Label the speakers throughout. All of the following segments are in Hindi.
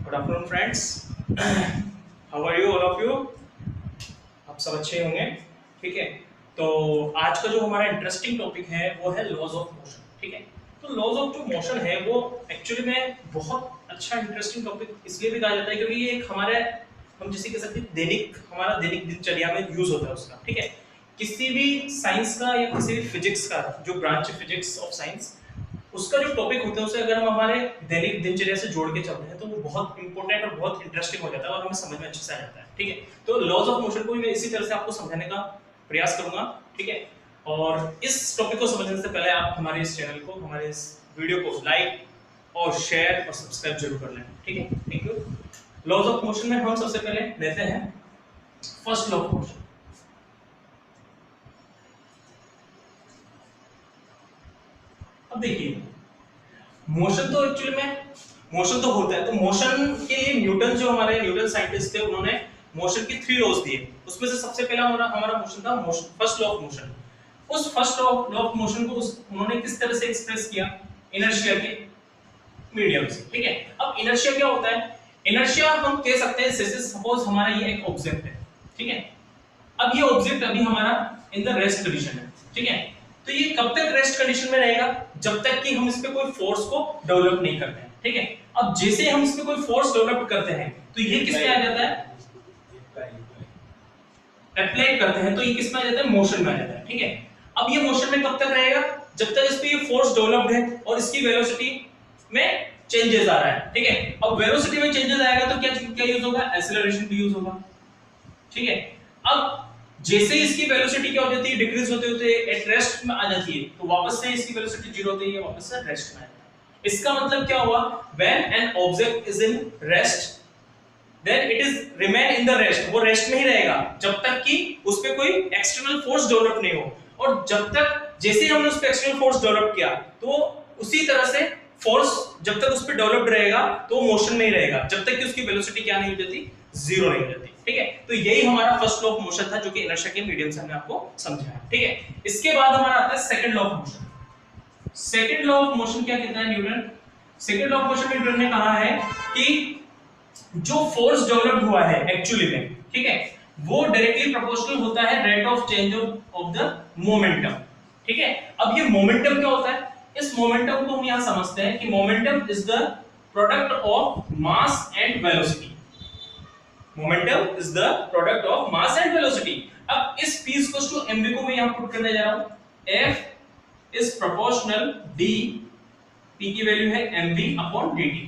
Speaker 1: Good afternoon friends, how are you all of you. आप सब अच्छे होंगे। ठीक है, तो आज का जो हमारा इंटरेस्टिंग टॉपिक है वो है लॉज ऑफ मोशन। ठीक है, तो लॉज ऑफ जो मोशन है वो एक्चुअली में बहुत अच्छा इंटरेस्टिंग टॉपिक इसलिए भी कहा जाता है क्योंकि ये एक हमारे हम जिसे कह सकते हैं हमारा दैनिक दिनचर्या में यूज होता है उसका। ठीक है, किसी भी साइंस का या किसी भी फिजिक्स का जो ब्रांच है फिजिक्स ऑफ साइंस, उसका जो टॉपिक होता है उसे अगर हम हमारे दैनिक दिनचर्या से जोड़ के चलते हैं तो वो बहुत इंपॉर्टेंट और बहुत इंटरेस्टिंग हो जाता है और हमें समझ में अच्छे से आ जाता है। ठीक है, तो लॉज ऑफ मोशन को मैं इसी तरह से आपको समझाने का प्रयास करूंगा। ठीक है, और इस टॉपिक को समझने से पहले आप हमारे इस चैनल को, हमारे इस वीडियो को लाइक और शेयर और सब्सक्राइब जरूर कर लें। ठीक है, thank you. Laws of motion में हम सबसे पहले लेते हैं फर्स्ट लॉ ऑफ मोशन। अब देखिए, मोशन तो एक्चुअली में मोशन तो होता है, तो मोशन के लिए न्यूटन जो हमारे न्यूटन साइंटिस्ट थे उन्होंने मोशन की 3 लॉज दिए। उसमें से सबसे पहला हमारा मोशन था फर्स्ट लॉ ऑफ मोशन। उस फर्स्ट लॉ ऑफ मोशन को उन्होंने किस तरह से एक्सप्रेस किया? इनर्शिया के मीडियम से। ठीक है, अब इनर्शिया क्या होता है? इनर्शिया हम कह सकते हैं जैसे सपोज हमारा ये एक ऑब्जेक्ट है। ठीक है, अब ये ऑब्जेक्ट अभी हमारा इन द रेस्ट कंडीशन है। ठीक है, तो ये कब तक रेस्ट कंडीशन में रहेगा? जब तक कि हम इस पे कोई फोर्स को डेवलप नहीं करते हैं। ठीक है, अब जैसे हम इस पे कोई फोर्स डेवलप करते हैं तो ये किस में आ जाता है? अप्लाई करते हैं तो ये किस में आ जाता है? मोशन में आ जाता है। ठीक है, अब ये मोशन में कब तक रहेगा? जब तक इस पे ये फोर्स डेवलप्ड है और इसकी वेलोसिटी में चेंजेस आ रहा है। ठीक है, अब वेलोसिटी में चेंजेस आएगा तो क्या क्या यूज होगा? एक्सेलरेशन भी यूज होगा। ठीक है, अब जैसे इसकी वेलोसिटी क्या हो जाती है? डिक्रीज होते होते एट रेस्ट में आ जाती है, तो वापस से इसकी वेलोसिटी जीरो होती है, वापस से रेस्ट में आ जाता है। इसका मतलब क्या हुआ? When an object is in rest then it is remain in the rest. वो रेस्ट में ही रहेगा जब तक कि उस पे कोई एक्सटर्नल फोर्स डेवलप नहीं हो, और जब तक जैसे हमने उस पे एक्सटर्नल फोर्स डेवलप किया तो उसी तरह से फोर्स जब तक उस पे डेवलप्ड रहेगा तो मोशन में ही रहेगा जब तक कि उसकी वेलोसिटी क्या नहीं हो जाती? जीरो नहीं हो जाती। ठीक है, तो यही हमारा फर्स्ट लॉ ऑफ मोशन था जो कि इनर्शिया के मीडियम से हमने आपको समझाया। ठीक है, इसके बाद हमारा आता है second law of motion. Second law of motion क्या कहता है Newton? Second law of motion में न्यूटन ने कहा है कि जो फोर्स डेवलप्ड हुआ है एक्चुअली में, ठीक है, वो डायरेक्टली प्रोपोर्शनल होता है rate of change of the momentum. ठीक है, अब ये मोमेंटम क्या होता है? इस मोमेंटम को हम यहां समझते हैं कि momentum is the product of mass and velocity. Momentum is the product of mass and velocity. अब इस p इक्वल्स टू mv को मैं यहां पुट करने जा रहा हूं। f is proportional d, p की वैल्यू है mv अपॉन dt।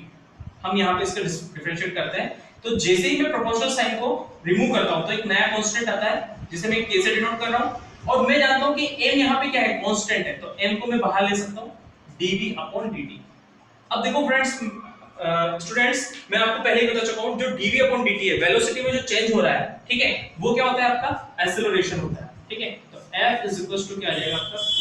Speaker 1: हम यहां पे इसका डिफरेंशिएट करते हैं, तो जैसे ही मैं प्रोपोर्शनल साइन को रिमूव करता हूं तो एक नया कांस्टेंट आता है जिसे मैं k से डिनोट कर रहा हूं, और मैं जानता हूं कि m यहां पे क्या है? कांस्टेंट है, तो m को मैं बाहर ले सकता हूं dv अपॉन dt। अब देखो फ्रेंड्स, स्टूडेंट्स, मैं आपको पहले ही बता चुका हूं जो dv अपॉन dt है, वेलोसिटी में जो चेंज हो रहा है, ठीक है, वो क्या होता है? आपका एक्सेलरेशन होता है। ठीक है, तो f इज इक्वल टू क्या आ जाएगा आपका? k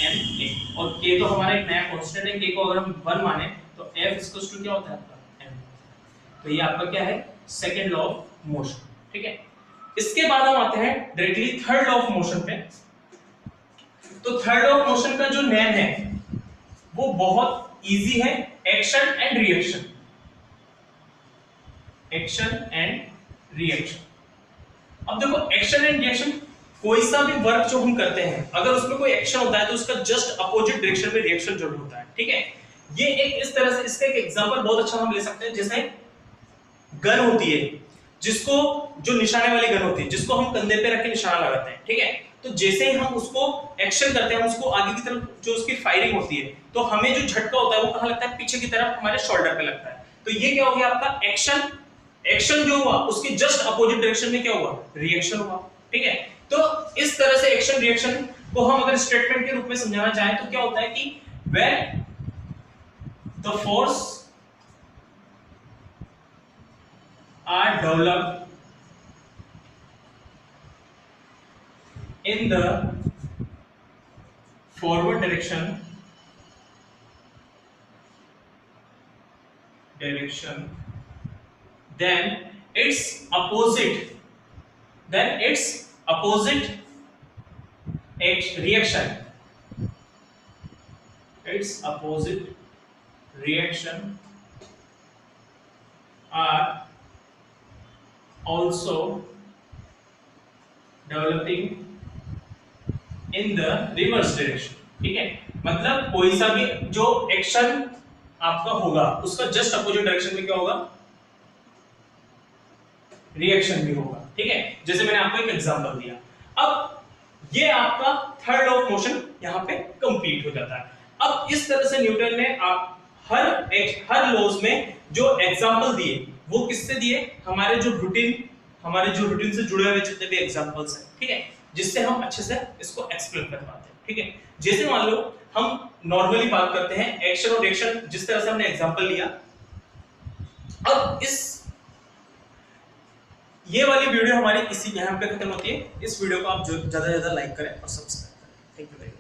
Speaker 1: n a, और k तो हमारा एक नया कांस्टेंट है, k को अगर हम 1 माने तो f इज इक्वल टू क्या होता है आपका? m। तो ये आपका क्या है? Second law of motion. ठीक है, इसके बाद हम आते हैं directly third law of motion पे। तो थर्ड लॉ ऑफ मोशन का जो नेम है वो बहुत इजी है, action and reaction. Action and reaction. अब देखो, एक्शन एंड रिएक्शन, कोई सा भी वर्क जो हम करते हैं अगर उसमें कोई एक्शन होता है तो उसका जस्ट अपोजिट डायरेक्शन में रिएक्शन जरूर होता है। ठीक है, ये एक इस तरह से इसका एक एग्जांपल बहुत अच्छा हम ले सकते हैं, जैसे गन होती है, जिसको जो निशाने वाली गन होती है जिसको हम कंधे पे रख के निशाना लगाते हैं। ठीक है, तो जैसे ही हम उसको एक्शन करते हैं, उसको आगे की तरफ जो उसकी फायरिंग होती है, तो हमें जो झटका होता है वो कहां लगता है? पीछे की तरफ हमारे शोल्डर पे लगता है। तो ये क्या हो गया आपका? एक्शन। एक्शन जो हुआ उसकी जस्ट अपोजिट डायरेक्शन में क्या हुआ? रिएक्शन हुआ। ठीक है, तो इस तरह से एक्शन रिएक्शन को हम अगर स्टेटमेंट के रूप में समझाना चाहें तो क्या होता है कि when the force are developed in the forward direction then its opposite reaction, its opposite reaction are also developing in the reverse direction, ठीक है। मतलब कोई सा भी जो एक्शन आपका होगा उसका जस्ट अपोजिट डायरेक्शन में क्या होगा, रिएक्शन भी होगा, ठीक है। जैसे मैंने आपको एक एग्जांपल दिया। अब ये आपका थर्ड लॉ ऑफ मोशन यहां पे कंप्लीट हो जाता है। अब इस तरह से न्यूटन ने आप हर लॉज में जो एग्जांपल दिए वो किससे दिए, हमारे जो रूटीन से जुड़े हुए जितने भी एग्जांपल्स हैं, ठीक है, जिससे हम अच्छे से इसको एक्सप्लेन कर पाते हैं, ठीक है। जैसे मान लो हम नॉर्मली बात करते हैं एक्शन और रिएक्शन, जिस तरह से हमने एग्जांपल लिया। अब ये वाली वीडियो हमारी इसी यहां पे खत्म होती है। इस वीडियो को आप ज्यादा से ज्यादा लाइक करें और सब्सक्राइब करें। Thank you.